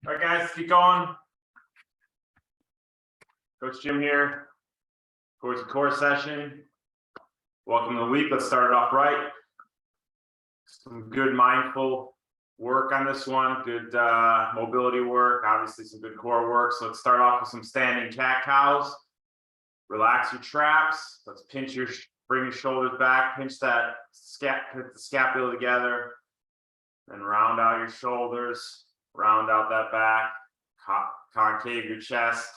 All right, guys, keep going. Coach Jim here. Core session. Welcome to the week. Let's start it off right. Some good mindful work on this one. Good mobility work. Obviously, some good core work. So let's start off with some standing cat cows. Relax your traps. Let's bring your shoulders back. Pinch that put the scapula together. Then round out your shoulders. Round out that back. Concave your chest.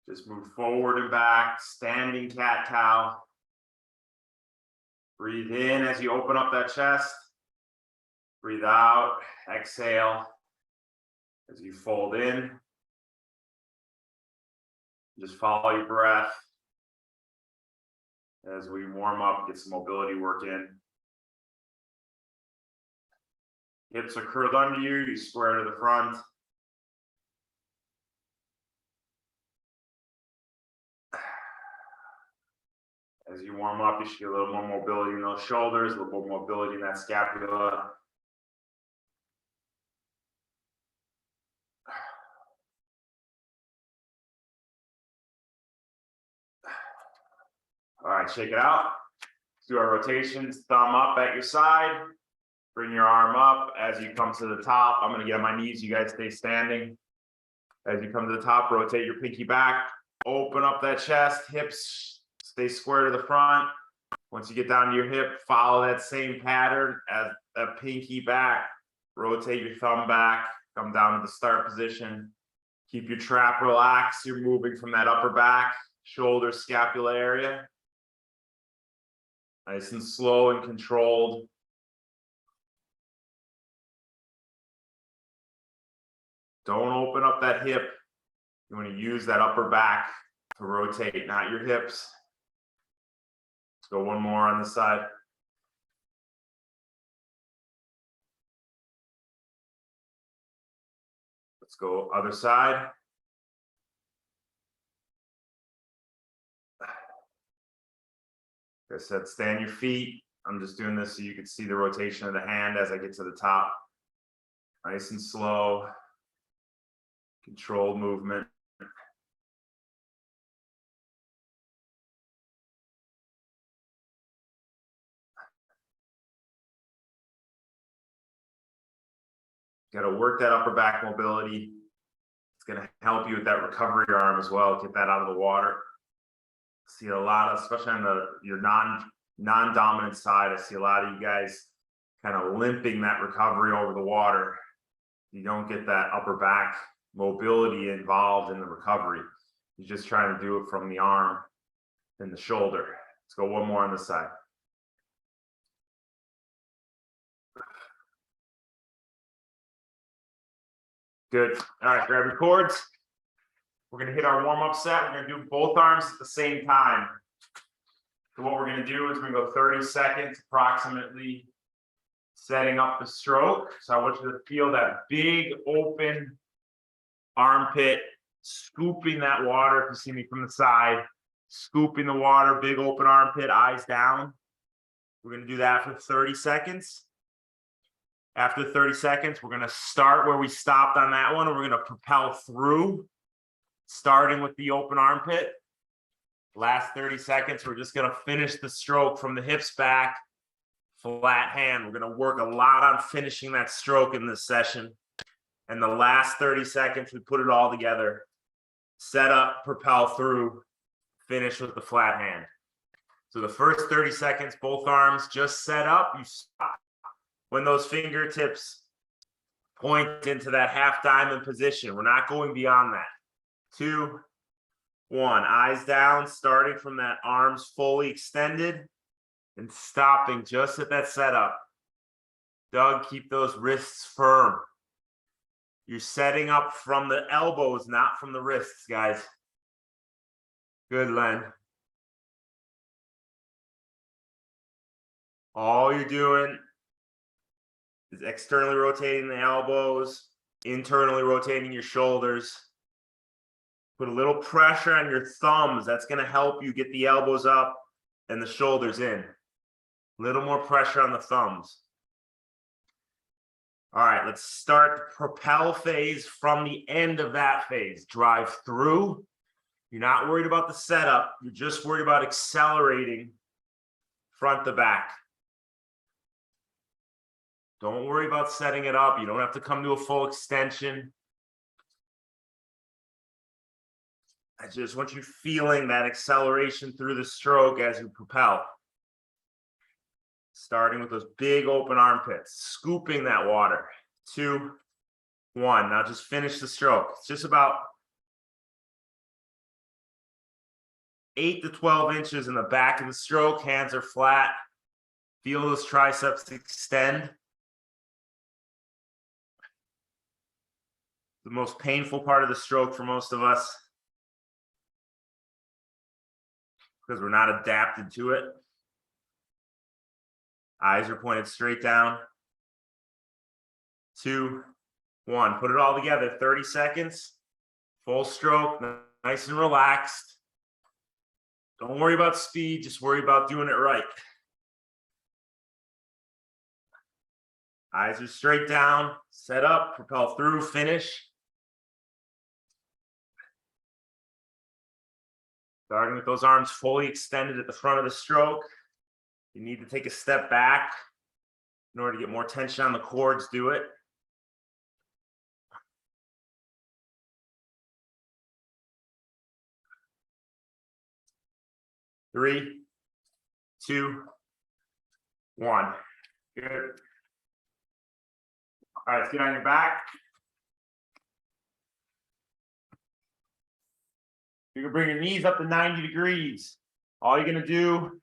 Just move forward and back. Standing cat cow. Breathe in as you open up that chest. Breathe out. Exhale as you fold in. Just follow your breath as we warm up, get some mobility work in. Hips are curled under you, you square to the front. As you warm up, you should get a little more mobility in those shoulders, a little more mobility in that scapula. All right, shake it out. Let's do our rotations. Thumb up at your side. Bring your arm up as you come to the top. I'm going to get on my knees. You guys stay standing. As you come to the top, rotate your pinky back. Open up that chest. Hips stay square to the front. Once you get down to your hip, follow that same pattern as a pinky back. Rotate your thumb back. Come down to the start position. Keep your trap relaxed. You're moving from that upper back, shoulder, scapula area. Nice and slow and controlled. Don't open up that hip. You want to use that upper back to rotate, not your hips. Let's go one more on this side. Let's go other side. Like I said, stay on your feet. I'm just doing this so you can see the rotation of the hand as I get to the top. Nice and slow. Controlled movement. Got to work that upper back mobility. It's going to help you with that recovery arm as well. Get that out of the water. See a lot of, especially on your non-dominant side, I see a lot of you guys kind of limping that recovery over the water. You don't get that upper back mobility involved in the recovery. You're just trying to do it from the arm and the shoulder. Let's go one more on this side. Good. All right, grab your cords. We're going to hit our warm-up set. We're going to do both arms at the same time. So what we're going to do is we're going to go 30 seconds approximately setting up the stroke. So I want you to feel that big open armpit, scooping that water. If you see me from the side, scooping the water, big open armpit, eyes down. We're going to do that for 30 seconds. After 30 seconds, we're going to start where we stopped on that one, and we're going to propel through, starting with the open armpit. Last 30 seconds, we're just going to finish the stroke from the hips back, flat hand. We're going to work a lot on finishing that stroke in this session. And the last 30 seconds, we put it all together. Set up, propel through, finish with the flat hand. So the first 30 seconds, both arms just set up, you stop. When those fingertips point into that half diamond position, we're not going beyond that. 2, 1, eyes down, starting from that arms fully extended and stopping just at that setup. Doug, keep those wrists firm. You're setting up from the elbows, not from the wrists, guys. Good, Len. All you're doing is externally rotating the elbows, internally rotating your shoulders. Put a little pressure on your thumbs. That's going to help you get the elbows up and the shoulders in. A little more pressure on the thumbs. All right, let's start the propel phase from the end of that phase. Drive through. You're not worried about the setup. You're just worried about accelerating front to back. Don't worry about setting it up. You don't have to come to a full extension. I just want you feeling that acceleration through the stroke as you propel. Starting with those big open armpits, scooping that water. 2, 1. Now just finish the stroke. It's just about 8 to 12 inches in the back of the stroke. Hands are flat. Feel those triceps extend. The most painful part of the stroke for most of us, because we're not adapted to it. Eyes are pointed straight down. 2, 1. Put it all together. 30 seconds. Full stroke. Nice and relaxed. Don't worry about speed. Just worry about doing it right. Eyes are straight down. Set up. Propel through. Finish. Starting with those arms fully extended at the front of the stroke. You need to take a step back in order to get more tension on the quads. Do it. Three, 2, 1. Good. All right, let's get on your back. You can bring your knees up to 90 degrees. All you're going to do,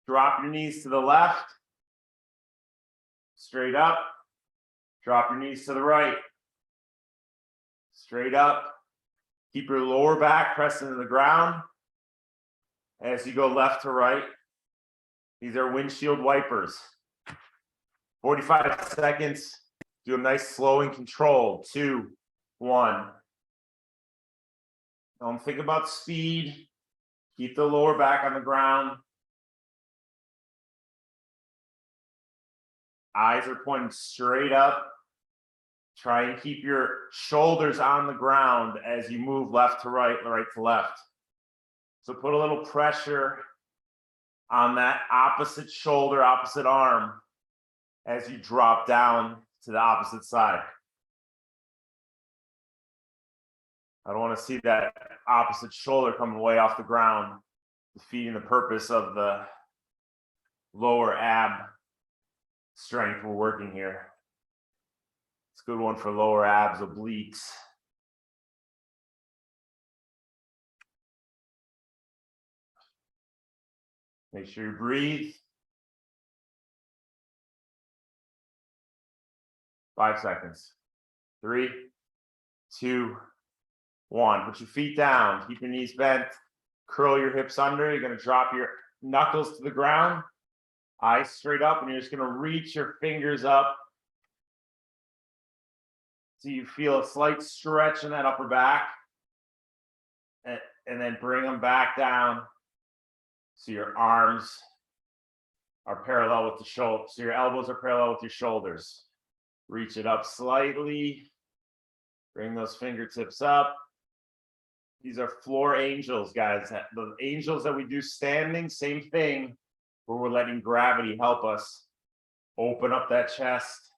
drop your knees to the left, straight up, drop your knees to the right, straight up. Keep your lower back pressed into the ground as you go left to right. These are windshield wipers. 45 seconds. Do a nice slow and controlled. 2, 1. Don't think about speed. Keep the lower back on the ground. Eyes are pointing straight up. Try and keep your shoulders on the ground as you move left to right to left. So put a little pressure on that opposite shoulder, opposite arm as you drop down to the opposite side. I don't want to see that opposite shoulder coming way off the ground, defeating the purpose of the lower ab strength we're working here. It's a good one for lower abs, obliques. Make sure you breathe. 5 seconds. 3, 2, 1. Put your feet down. Keep your knees bent. Curl your hips under. You're going to drop your knuckles to the ground. Eyes straight up, and you're just going to reach your fingers up. So you feel a slight stretch in that upper back. And then bring them back down. So your arms are parallel with the shoulders. So your elbows are parallel with your shoulders. Reach it up slightly. Bring those fingertips up. These are floor angels, guys. The angels that we do standing, same thing, where we're letting gravity help us open up that chest.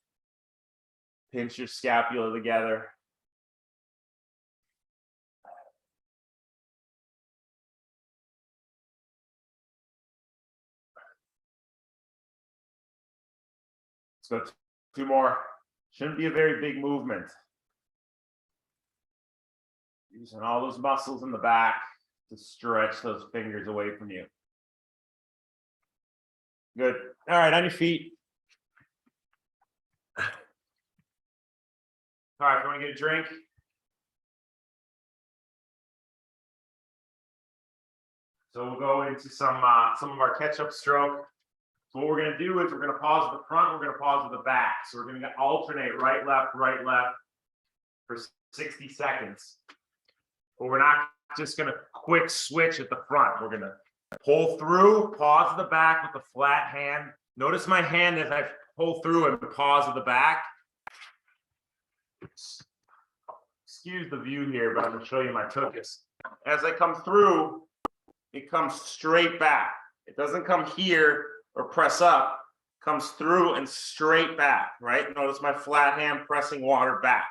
Pinch your scapula together. Let's go 2 more. Shouldn't be a very big movement. Using all those muscles in the back to stretch those fingers away from you. Good. All right, on your feet. All right, if you want to get a drink. So we'll go into some of our catch-up stroke. So what we're going to do is we're going to pause at the front, we're going to pause at the back. So we're going to alternate right, left for 60 seconds. But we're not just going to quick switch at the front. We're going to pull through, pause at the back with a flat hand. Notice my hand as I pull through and pause at the back. excuse the view here, but I'm gonna show you my tuchus. As I come through, it comes straight back. It doesn't come here or press up, comes through and straight back, right? Notice my flat hand pressing water back.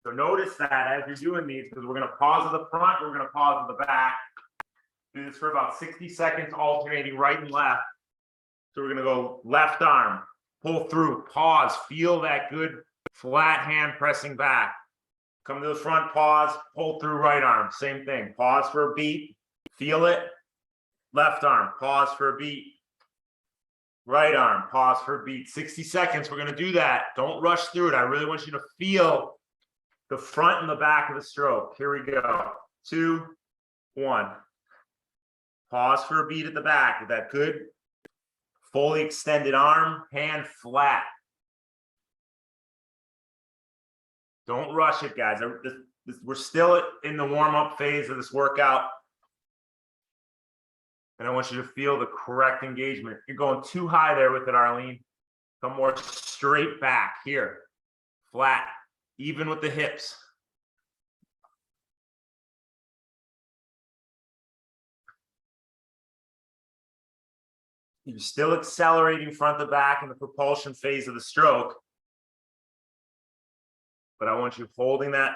So notice that as you're doing these, because we're gonna pause at the front, we're gonna pause at the back. Do this for about 60 seconds, alternating right and left. So we're gonna go left arm, pull through, pause, feel that good flat hand pressing back. Come to the front, pause, pull through right arm, same thing. Pause for a beat, feel it. Left arm, pause for a beat. Right arm, pause for a beat. 60 seconds, we're gonna do that. Don't rush through it. I really want you to feel the front and the back of the stroke. Here we go. 2, 1. Pause for a beat at the back with that good, fully extended arm, hand flat. Don't rush it, guys. We're still in the warm-up phase of this workout. And I want you to feel the correct engagement. You're going too high there with it, Arlene. Come more straight back here. Flat, even with the hips. You're still accelerating front to back in the propulsion phase of the stroke. But I want you holding that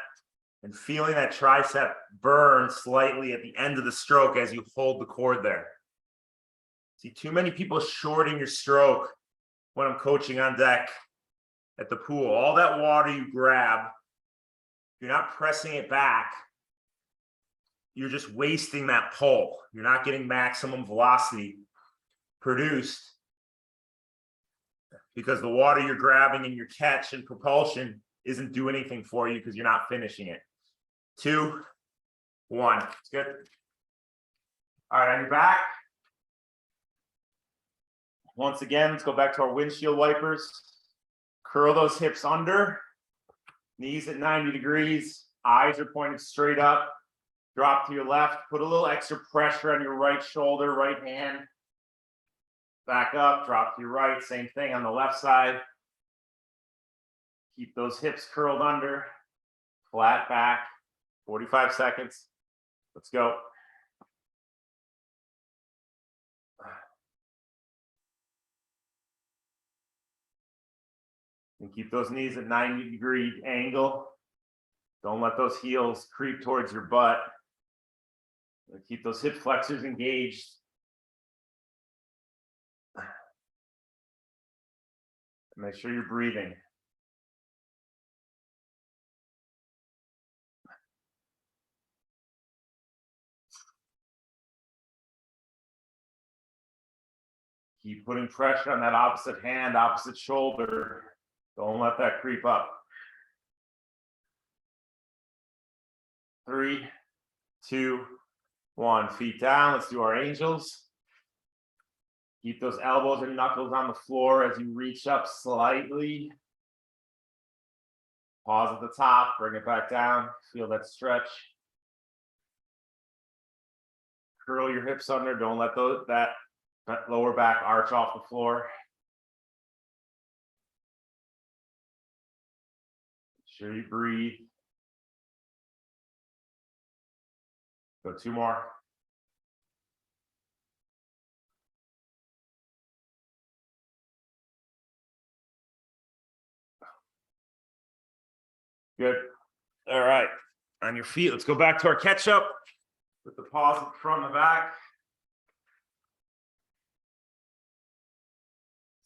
and feeling that tricep burn slightly at the end of the stroke as you hold the cord there. See, too many people shorting your stroke when I'm coaching on deck at the pool. All that water you grab, you're not pressing it back. You're just wasting that pull. You're not getting maximum velocity produced because the water you're grabbing in your catch and propulsion isn't doing anything for you because you're not finishing it. 2, 1. It's good. All right, on your back. Once again, let's go back to our windshield wipers. Curl those hips under. Knees at 90 degrees. Eyes are pointed straight up. Drop to your left. Put a little extra pressure on your right shoulder, right hand. Back up, drop to your right. Same thing on the left side. Keep those hips curled under. Flat back. 45 seconds. Let's go. And keep those knees at 90-degree angle. Don't let those heels creep towards your butt. Keep those hip flexors engaged. Make sure you're breathing. Keep putting pressure on that opposite hand, opposite shoulder. Don't let that creep up. 3, 2, 1. Feet down. Let's do our angels. Keep those elbows and knuckles on the floor as you reach up slightly. Pause at the top. Bring it back down. Feel that stretch. Curl your hips under. Don't let that lower back arch off the floor. Make sure you breathe. Go 2 more. Good. All right. On your feet, let's go back to our catch up with the pause from the back.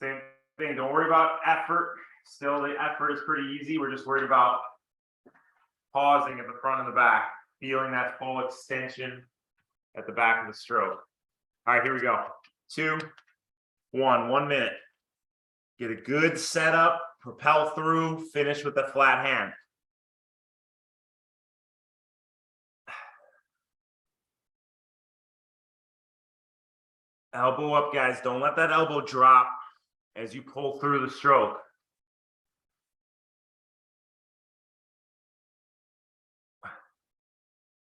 Same thing. Don't worry about effort. Still, the effort is pretty easy. We're just worried about pausing at the front and the back, feeling that full extension at the back of the stroke. All right, here we go. 2, 1. 1 minute. Get a good setup, propel through, finish with the flat hand. Elbow up, guys. Don't let that elbow drop as you pull through the stroke.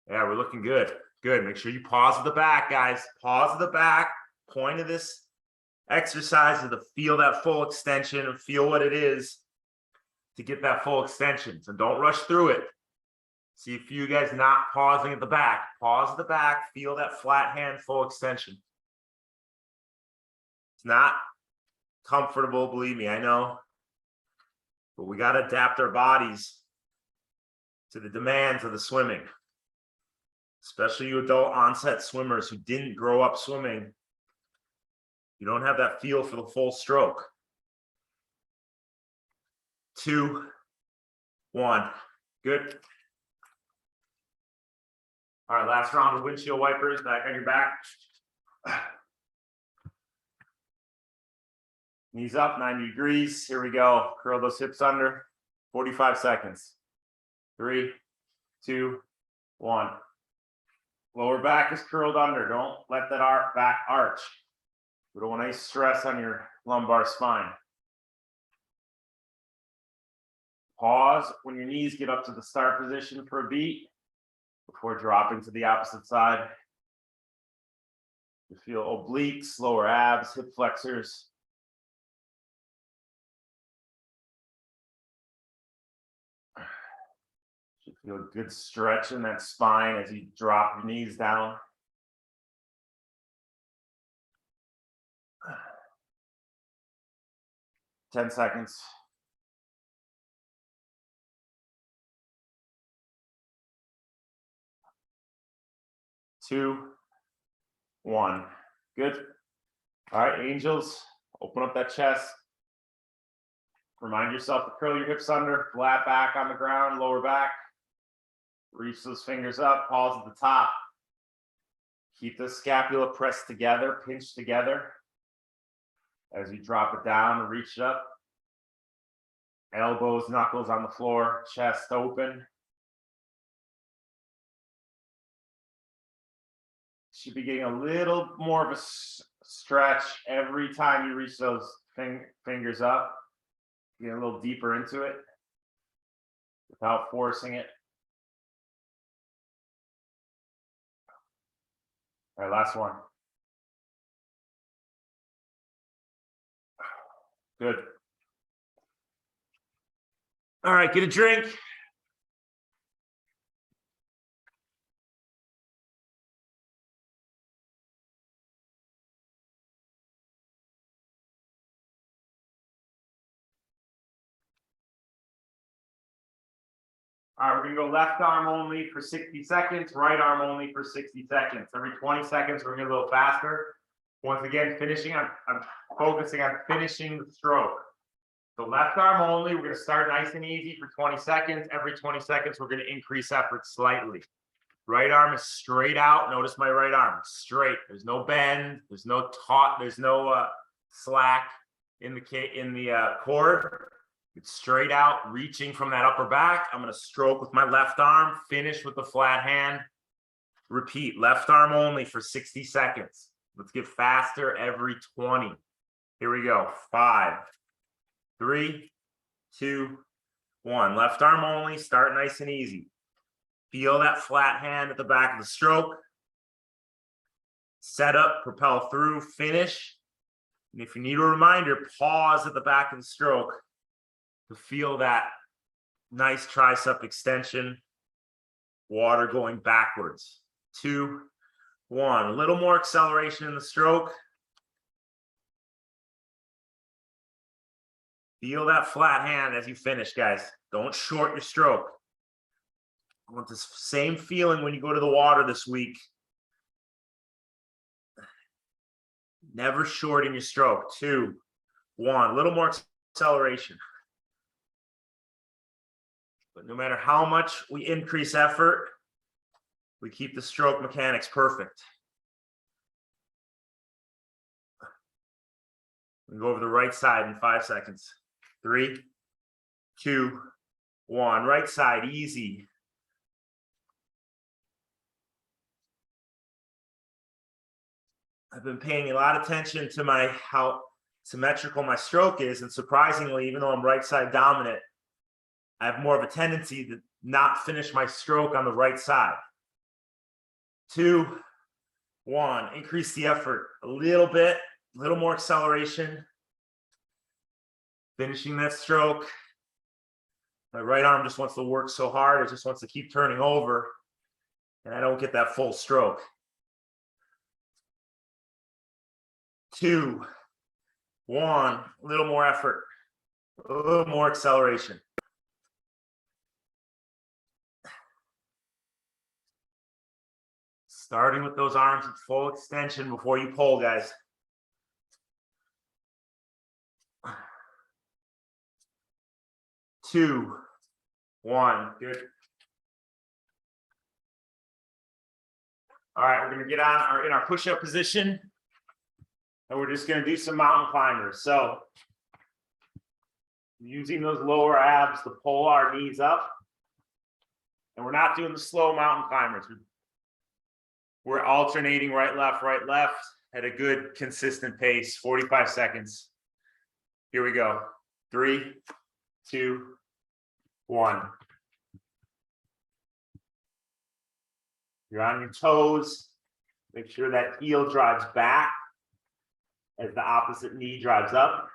Yeah, we're looking good. Good. Make sure you pause at the back, guys. Pause at the back. Point of this exercise is to feel that full extension and feel what it is to get that full extension. So don't rush through it. See a few guys not pausing at the back. Pause at the back, feel that flat hand full extension. It's not comfortable, believe me, I know. But we got to adapt our bodies to the demands of the swimming. Especially you adult onset swimmers who didn't grow up swimming. You don't have that feel for the full stroke. 2, 1. Good. All right, last round of windshield wipers, back on your back. Knees up, 90 degrees. Here we go. Curl those hips under. 45 seconds. 3, 2, 1. Lower back is curled under. Don't let that back arch. We don't want any stress on your lumbar spine. Pause when your knees get up to the start position for a beat before dropping to the opposite side. You feel obliques, lower abs, hip flexors. You feel a good stretch in that spine as you drop your knees down. Ten seconds. 2, 1. Good. All right, angels, open up that chest. Remind yourself to curl your hips under, flat back on the ground, lower back. Reach those fingers up, pause at the top. Keep the scapula pressed together, pinched together. As you drop it down and reach it up. Elbows, knuckles on the floor, chest open. Should be getting a little more of a stretch every time you reach those fingers up. Get a little deeper into it without forcing it. All right, last one. Good. All right, get a drink. All right, we're gonna go left arm only for 60 seconds, right arm only for 60 seconds. Every 20 seconds, we're gonna go a little faster. Once again, I'm focusing on finishing the stroke. So left arm only, we're gonna start nice and easy for 20 seconds. Every 20 seconds, we're gonna increase effort slightly. Right arm is straight out. Notice my right arm, straight. There's no bend, there's no slack in the cord. It's straight out, reaching from that upper back. I'm going to stroke with my left arm, finish with the flat hand. Repeat, left arm only for 60 seconds. Let's get faster every 20. Here we go. 5, 3, 2, 1. Left arm only, start nice and easy. Feel that flat hand at the back of the stroke. Set up, propel through, finish. And if you need a reminder, pause at the back of the stroke to feel that nice tricep extension, water going backwards. 2, 1. A little more acceleration in the stroke. Feel that flat hand as you finish, guys. Don't short your stroke. I want this same feeling when you go to the water this week. Never shorting your stroke. 2, 1. A little more acceleration. But no matter how much we increase effort, we keep the stroke mechanics perfect. We go over the right side in 5 seconds. 3, 2, 1. Right side, easy. I've been paying a lot of attention to how symmetrical my stroke is, and surprisingly, even though I'm right side dominant, I have more of a tendency to not finish my stroke on the right side. 2, 1. Increase the effort a little bit, a little more acceleration. Finishing that stroke. My right arm just wants to work so hard, it just wants to keep turning over, and I don't get that full stroke. 2, 1, a little more effort, a little more acceleration. Starting with those arms at full extension before you pull, guys. Two, 1, good. All right, we're gonna get on in our push-up position, and we're just gonna do some mountain climbers. So using those lower abs to pull our knees up, and we're not doing the slow mountain climbers. We're alternating right, left at a good consistent pace, 45 seconds. Here we go. 3, 2, 1. You're on your toes. Make sure that heel drives back as the opposite knee drives up.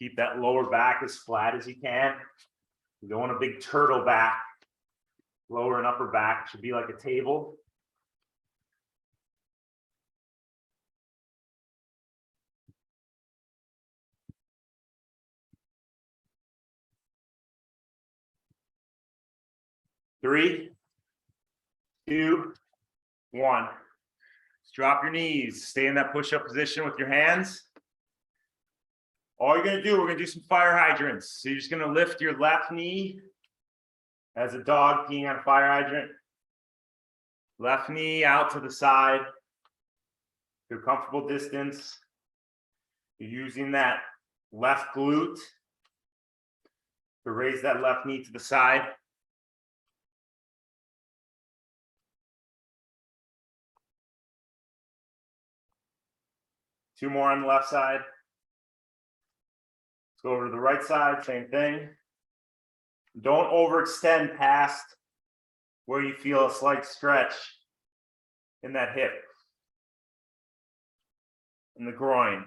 Keep that lower back as flat as you can. You don't want a big turtle back. Lower and upper back should be like a table. Three, 2, 1. Just drop your knees. Stay in that push-up position with your hands. All you're gonna do, we're gonna do some fire hydrants. So you're just gonna lift your left knee as a dog peeing on a fire hydrant. Left knee out to the side to a comfortable distance. You're using that left glute to raise that left knee to the side. Two more on the left side. Let's go over to the right side, same thing. Don't overextend past where you feel a slight stretch in that hip, in the groin.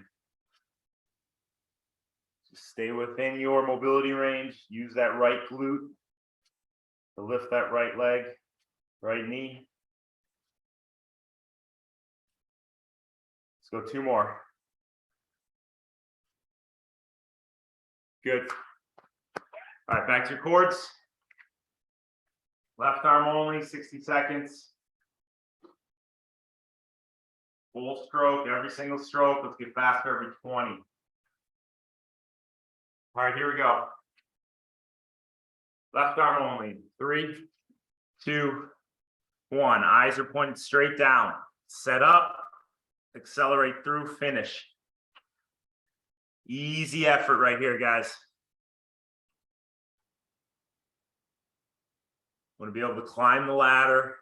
Just stay within your mobility range. Use that right glute to lift that right leg, right knee. Let's go 2 more. Good. All right, back to your cords. Left arm only, 60 seconds. Full stroke, every single stroke. Let's get faster every 20. All right, here we go. Left arm only. 3, 2, 1. Eyes are pointed straight down. Set up, accelerate through, finish. Easy effort right here, guys. Want to be able to climb the ladder.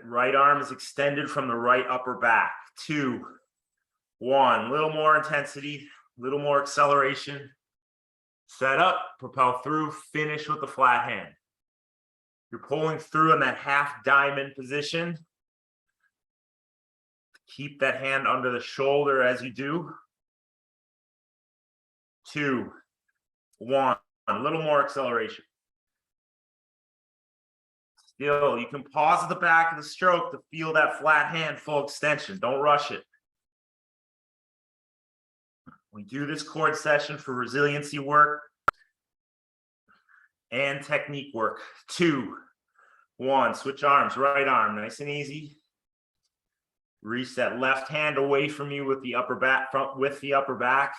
Right arm is extended from the right upper back. 2, 1. Little more intensity, little more acceleration. Set up, propel through, finish with the flat hand. You're pulling through in that half diamond position. Keep that hand under the shoulder as you do. 2, 1. A little more acceleration. Still, you can pause at the back of the stroke to feel that flat hand full extension. Don't rush it. We do this cord session for resiliency work and technique work. 2, 1. Switch arms, right arm, nice and easy. Reach that left hand away from you with the upper back, with the upper back.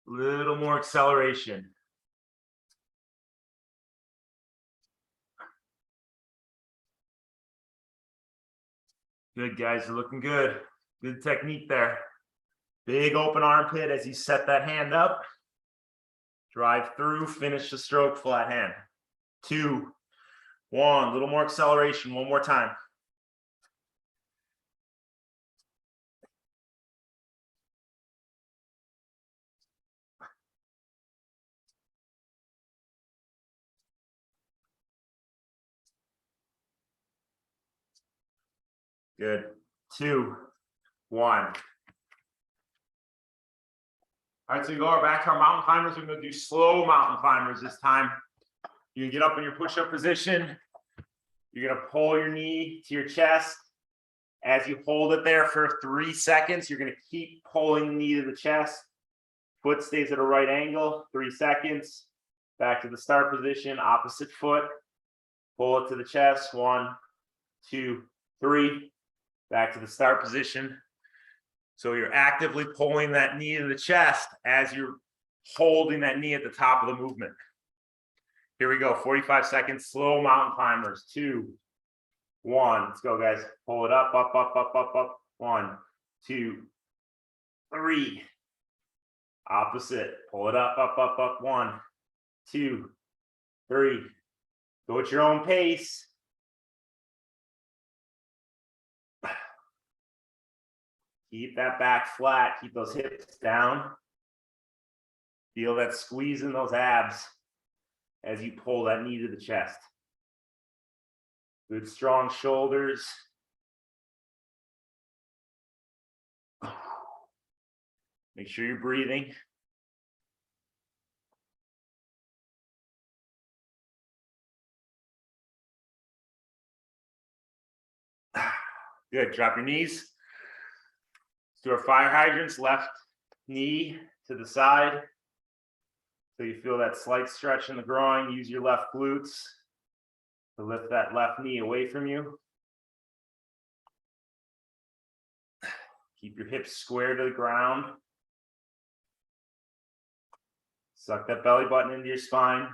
Little more acceleration. Good, guys, you're looking good. Good technique there. Big open armpit as you set that hand up. Drive through, finish the stroke, flat hand. 2, 1, a little more acceleration, one more time. Good. 2, 1. All right, so you go back to our mountain climbers. We're going to do slow mountain climbers this time. You can get up in your push-up position. You're going to pull your knee to your chest. As you hold it there for 3 seconds, you're going to keep pulling the knee to the chest. Foot stays at a right angle, 3 seconds. Back to the start position, opposite foot. Pull it to the chest, 1, 2, 3. Back to the start position. So you're actively pulling that knee to the chest as you're holding that knee at the top of the movement. Here we go, 45 seconds, slow mountain climbers. 2, 1. Let's go, guys. Pull it up, up, up, up, up, up. 1, 2, 3. Opposite. Pull it up, up, up, up. 1, 2, 3. Go at your own pace. Keep that back flat. Keep those hips down. Feel that squeeze in those abs as you pull that knee to the chest. Good strong shoulders. Make sure you're breathing. Good. Drop your knees. Let's do our fire hydrants. Left knee to the side. So you feel that slight stretch in the groin. Use your left glutes to lift that left knee away from you. Keep your hips square to the ground. Suck that belly button into your spine.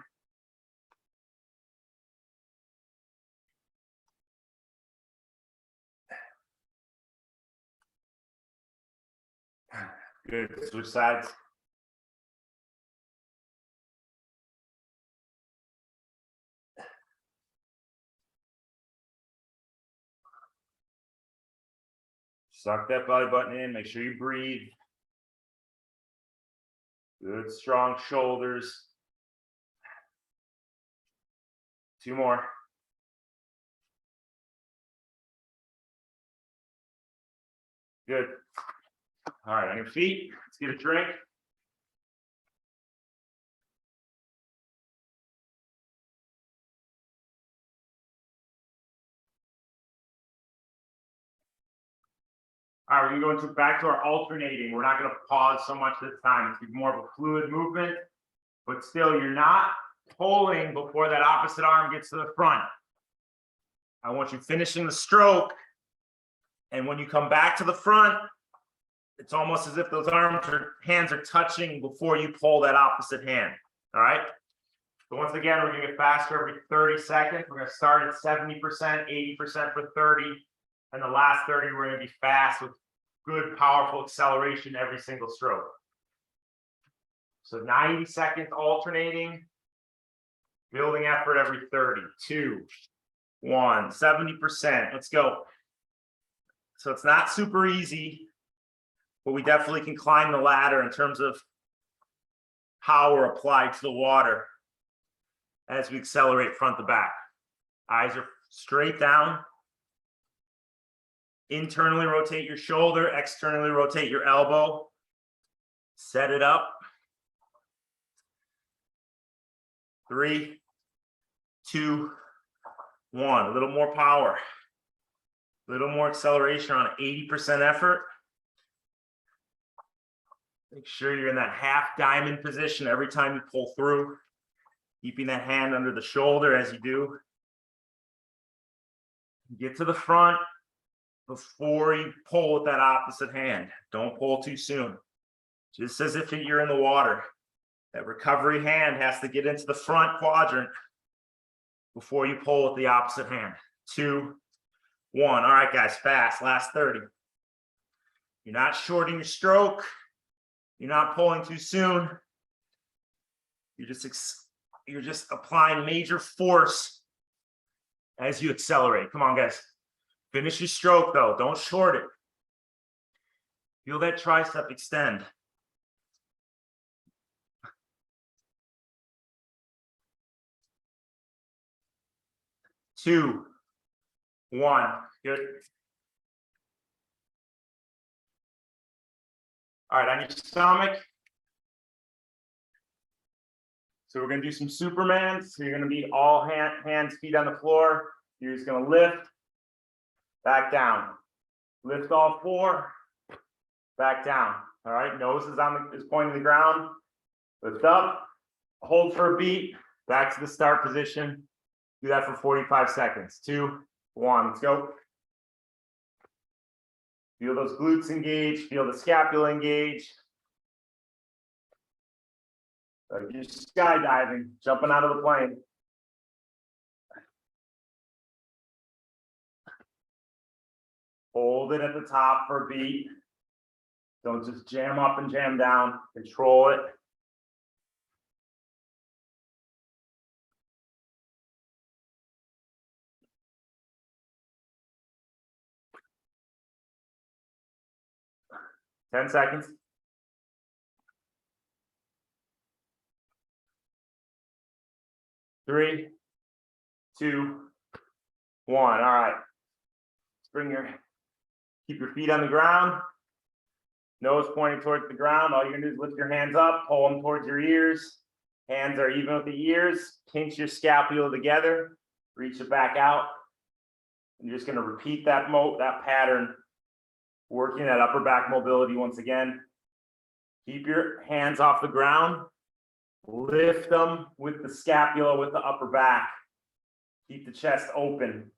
Good. Switch sides. Suck that belly button in. Make sure you breathe. Good, strong shoulders. 2 more. Good. All right, on your feet, let's get a drink. All right, we're going to go back to our alternating. We're not going to pause so much this time. It's more of a fluid movement, but still, you're not pulling before that opposite arm gets to the front. I want you finishing the stroke, and when you come back to the front, it's almost as if those hands are touching before you pull that opposite hand. All right. So once again, we're going to get faster every 30 seconds. We're going to start at 70%, 80% for 30. And the last 30, we're going to be fast with good, powerful acceleration every single stroke. So 90 seconds alternating, building effort every 30. 2, 1, 70%. Let's go. So it's not super easy, but we definitely can climb the ladder in terms of power applied to the water as we accelerate front to back. Eyes are straight down. Internally rotate your shoulder, externally rotate your elbow. Set it up. 3, 2, 1. A little more power. A little more acceleration on 80% effort. Make sure you're in that half diamond position every time you pull through. Keeping that hand under the shoulder as you do. Get to the front before you pull with that opposite hand. Don't pull too soon. Just as if you're in the water. That recovery hand has to get into the front quadrant before you pull with the opposite hand. 2, 1. All right, guys, fast. Last 30. You're not shorting your stroke. You're not pulling too soon. You're just applying major force as you accelerate. Come on, guys. Finish your stroke, though. Don't short it. Feel that tricep extend. Two, 1. Good. All right, on your stomach. So we're gonna do some Superman. So you're gonna be all hands, feet on the floor. You're just gonna lift, back down. Lift all four, back down. All right, nose is pointing to the ground. Lift up, hold for a beat, back to the start position. Do that for 45 seconds. 2, 1, let's go. Feel those glutes engage, feel the scapula engage. Like you're skydiving, jumping out of the plane. Hold it at the top for a beat. Don't just jam up and jam down. Control it. Ten seconds. Three, 2, 1. All right. Keep your feet on the ground. Nose pointing towards the ground. All you're gonna do is lift your hands up, pull them towards your ears. Hands are even with the ears. Pinch your scapula together. Reach it back out. And you're just gonna repeat that pattern, working that upper back mobility once again. Keep your hands off the ground. Lift them with the scapula, with the upper back. Keep the chest open.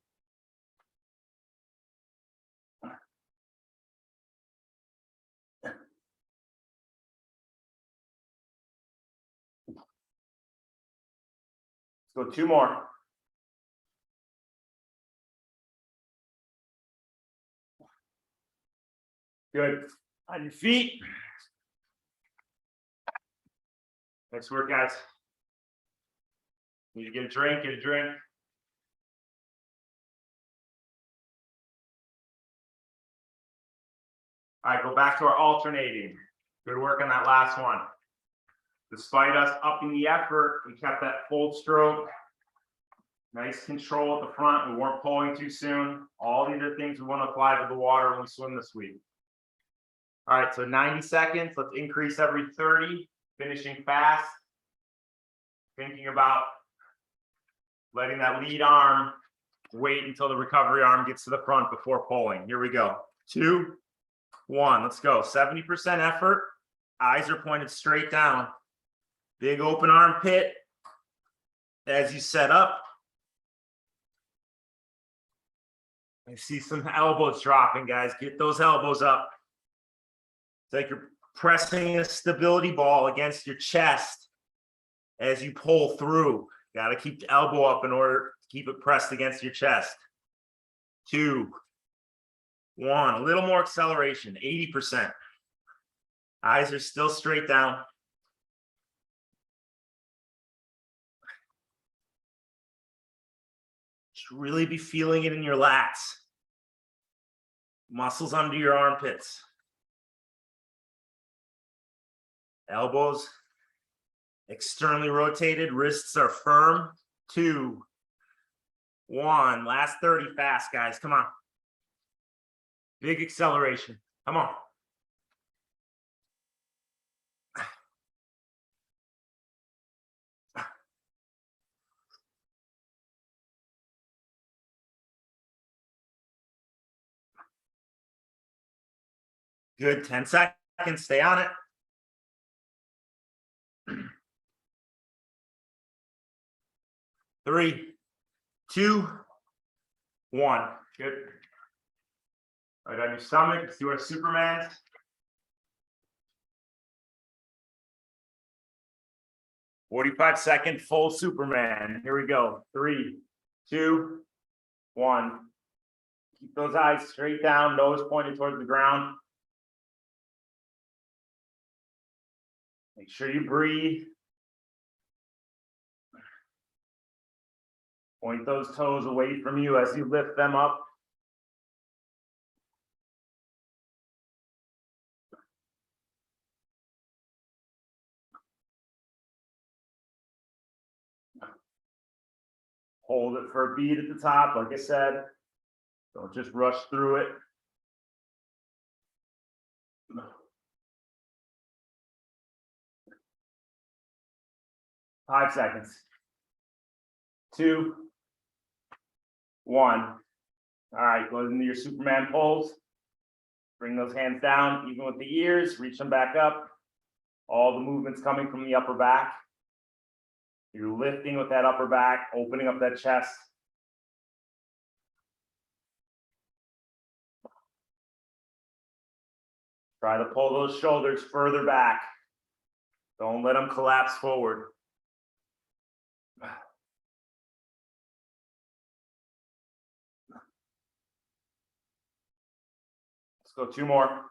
Let's go 2 more. Good. On your feet. Nice work, guys. Need to get a drink, All right, go back to our alternating. Good work on that last one. Despite us upping the effort, we kept that full stroke. Nice control at the front. We weren't pulling too soon. All these are things we want to apply to the water when we swim this week. All right, so 90 seconds. Let's increase every 30, finishing fast. Thinking about letting that lead arm wait until the recovery arm gets to the front before pulling. Here we go. 2, 1, let's go. 70% effort. Eyes are pointed straight down. Big open armpit as you set up. I see some elbows dropping, guys. Get those elbows up. It's like you're pressing a stability ball against your chest as you pull through. Got to keep the elbow up in order to keep it pressed against your chest. 2, 1, a little more acceleration, 80%. Eyes are still straight down. Should really be feeling it in your lats. Muscles under your armpits. Elbows externally rotated, wrists are firm. 2, 1, last 30 fast, guys. Come on. Big acceleration. Come on. Good, 10 seconds, stay on it. Three, 2, 1, good. Right on your stomach, let's do our Superman. "45-second full Superman. Here we go. 3, 2, 1. Keep those eyes straight down, nose pointed towards the ground. Make sure you breathe. Point those toes away from you as you lift them up. Hold it for a beat at the top, like I said. Don't just rush through it. 5 seconds. 2, 1. All right, go into your Superman pose. Bring those hands down, even with the ears, reach them back up. All the movements coming from the upper back. You're lifting with that upper back, opening up that chest. Try to pull those shoulders further back. Don't let them collapse forward. Let's go 2 more.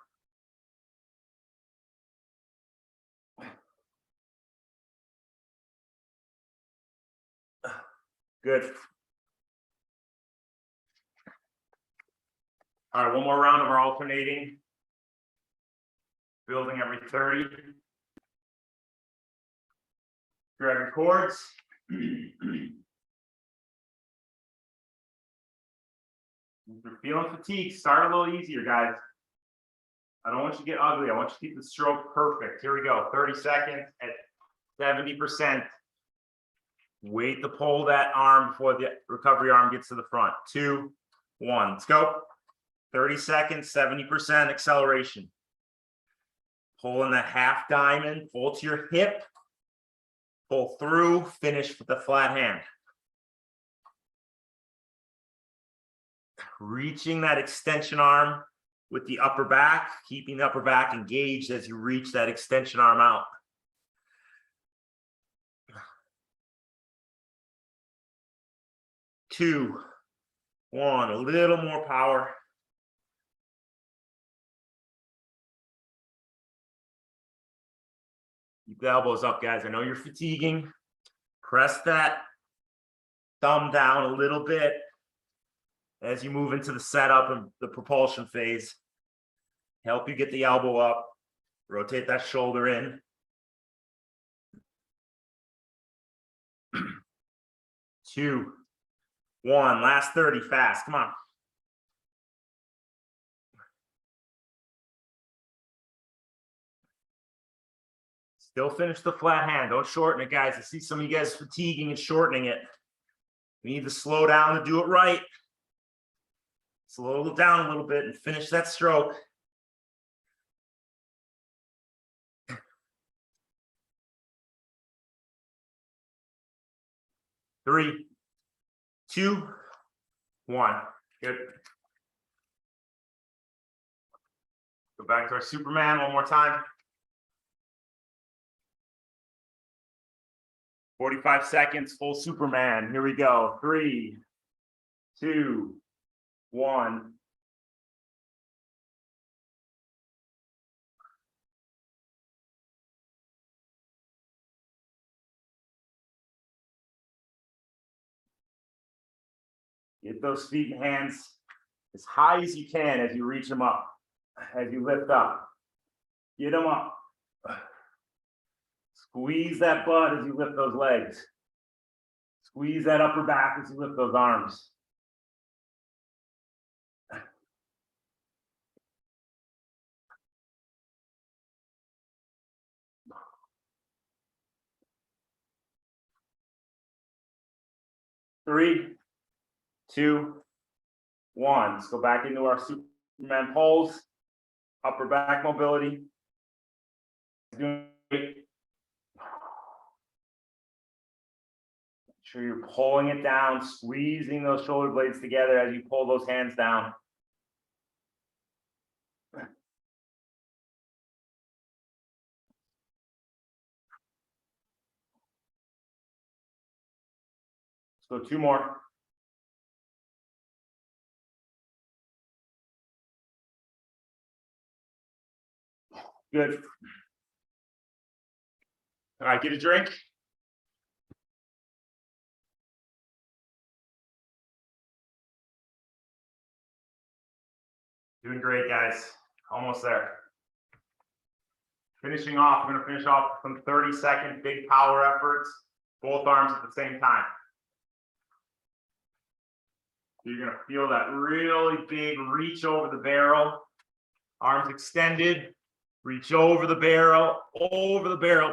Good. All right, one more round of our alternating. Building every 30. Grab your cords. If you're feeling fatigued, start a little easier, guys. I don't want you to get ugly. I want you to keep the stroke perfect. Here we go. 30 seconds at 70%. Wait to pull that arm before the recovery arm gets to the front. 2, 1. Let's go. 30 seconds, 70% acceleration. Pull in the half diamond, pull to your hip, pull through, finish with the flat hand. Reaching that extension arm with the upper back, keeping the upper back engaged as you reach that extension arm out. Two, 1, a little more power. Keep the elbows up, guys. I know you're fatiguing. Press that thumb down a little bit as you move into the setup and the propulsion phase. Help you get the elbow up. Rotate that shoulder in. 2, 1. Last 30, fast. Come on. Still finish the flat hand. Don't shorten it, guys. I see some of you guys fatiguing and shortening it. We need to slow down to do it right. Slow it down a little bit and finish that stroke. Three, 2, 1. Good. Go back to our Superman one more time. 45 seconds, full Superman. Here we go. 3, 2, 1. Get those feet and hands as high as you can as you reach them up, as you lift up. Get them up. Squeeze that butt as you lift those legs. Squeeze that upper back as you lift those arms. Three, 2, 1. Let's go back into our Superman pose. Upper back mobility. Doing great. Make sure you're pulling it down, squeezing those shoulder blades together as you pull those hands down. Let's go 2 more. Good. All right, get a drink. Doing great, guys. Almost there. Finishing off, we're going to finish off some 30-second big power efforts, both arms at the same time. So you're going to feel that really big reach over the barrel, arms extended, Reach over the barrel,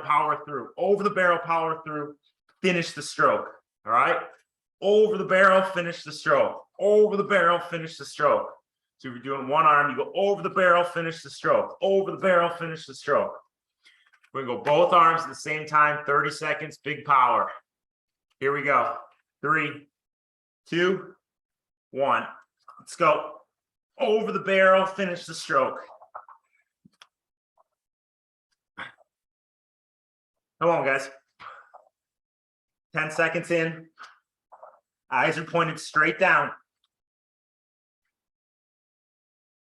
power through, over the barrel, power through, finish the stroke. All right. Over the barrel, finish the stroke. Over the barrel, finish the stroke. So if you're doing one arm, you go over the barrel, finish the stroke. Over the barrel, finish the stroke. We're gonna go both arms at the same time, 30 seconds, big power. Here we go. 3, 2, 1. Let's go. Over the barrel, finish the stroke. Come on, guys. 10 seconds in. Eyes are pointed straight down.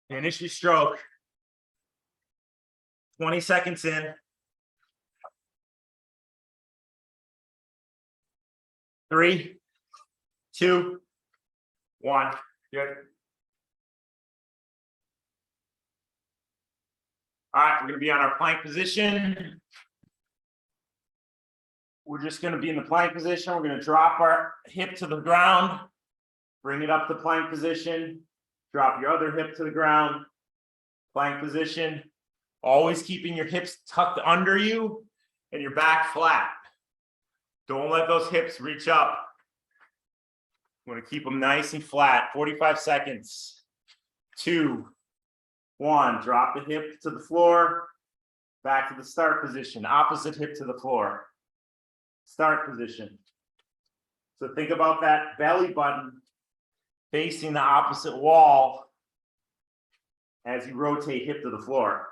Finish your stroke. 20 seconds in. 3, 2, 1. Good. All right, we're going to be on our plank position. We're just going to be in the plank position. We're going to drop our hip to the ground, bring it up to plank position, drop your other hip to the ground, plank position, always keeping your hips tucked under you and your back flat. Don't let those hips reach up. I'm going to keep them nice and flat. 45 seconds. 2, 1. Drop the hip to the floor. Back to the start position. Opposite hip to the floor. Start position. So think about that belly button facing the opposite wall as you rotate hip to the floor.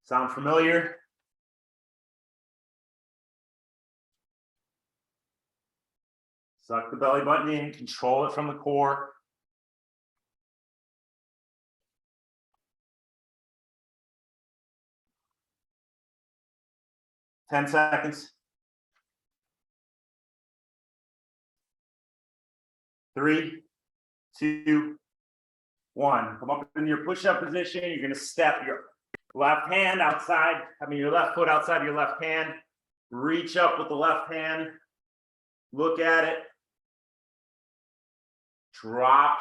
Sound familiar? Suck the belly button in, control it from the core. Ten seconds. 3, 2, 1. Come up in your push-up position. You're going to step your left hand outside, your left foot outside your left hand. Reach up with the left hand. Look at it. Drop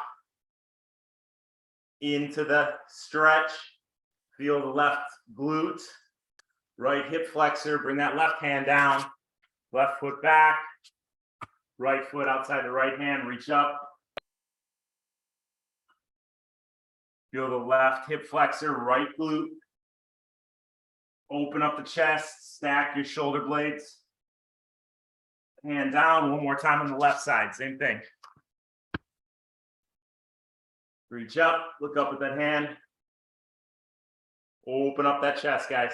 into the stretch. Feel the left glute. Right hip flexor. Bring that left hand down. Left foot back. Right foot outside the right hand, reach up. Feel the left hip flexor, right glute. Open up the chest, stack your shoulder blades. Hand down, one more time on the left side, same thing. Reach up, look up at that hand. Open up that chest, guys.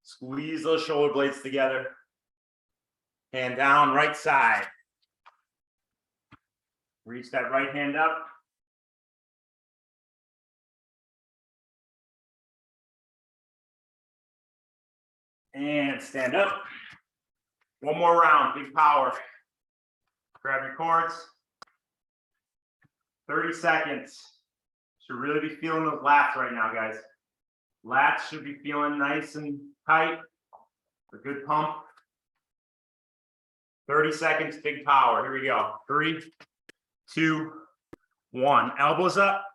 Squeeze those shoulder blades together. Hand down, right side. Reach that right hand up. And stand up. One more round, big power. Grab your cords. 30 seconds. Should really be feeling those lats right now, guys. Lats should be feeling nice and tight. A good pump. 30 seconds, big power. Here we go. 3, 2, 1. Elbows up.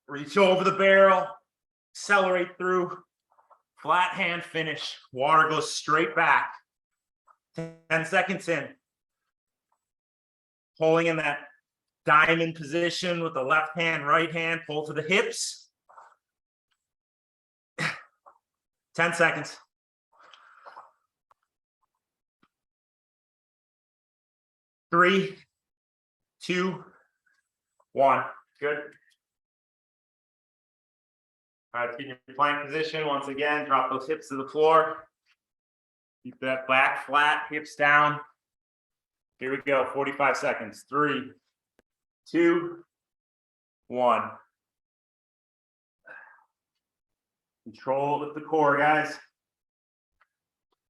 Reach over the barrel. Accelerate through. Flat hand finish. Water goes straight back. 10 seconds in. Pulling in that diamond position with the left hand, right hand. Pull to the hips. 10 seconds. 3, 2, 1. Good. All right, get in your plank position. Once again, drop those hips to the floor. Keep that back flat, hips down. Here we go, 45 seconds. 3, 2, 1. Control with the core, guys.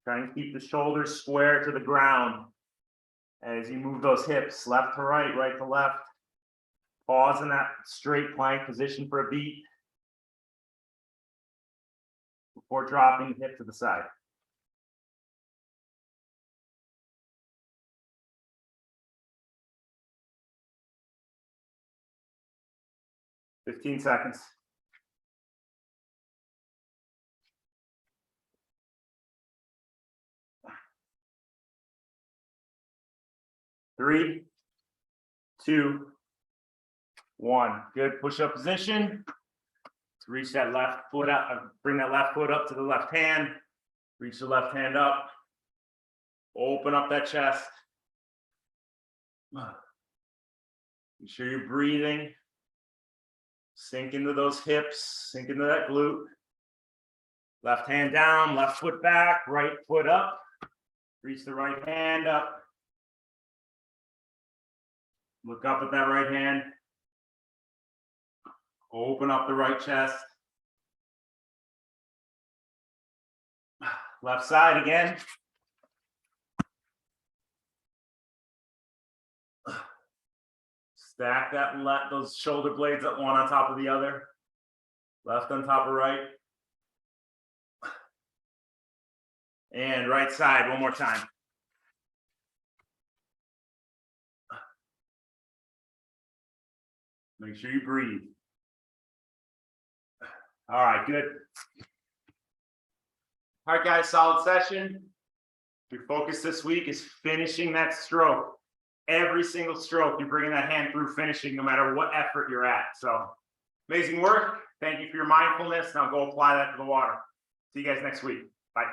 Try and keep the shoulders square to the ground as you move those hips left to right, right to left. Pause in that straight plank position for a beat before dropping the hip to the side. Fifteen seconds. 3, 2, 1. Good. Push up position. To reach that left foot out, bring that left foot up to the left hand. Reach the left hand up. Open up that chest. Make sure you're breathing. Sink into those hips, sink into that glute. Left hand down, left foot back, right foot up. Reach the right hand up. Look up at that right hand. Open up the right chest. Left side again. Stack those shoulder blades up one on top of the other. Left on top of right. And right side one more time. Make sure you breathe. All right, good. All right, guys, solid session. Your focus this week is finishing that stroke. Every single stroke, you're bringing that hand through finishing, no matter what effort you're at. So amazing work. Thank you for your mindfulness. Now go apply that to the water. See you guys next week. Bye.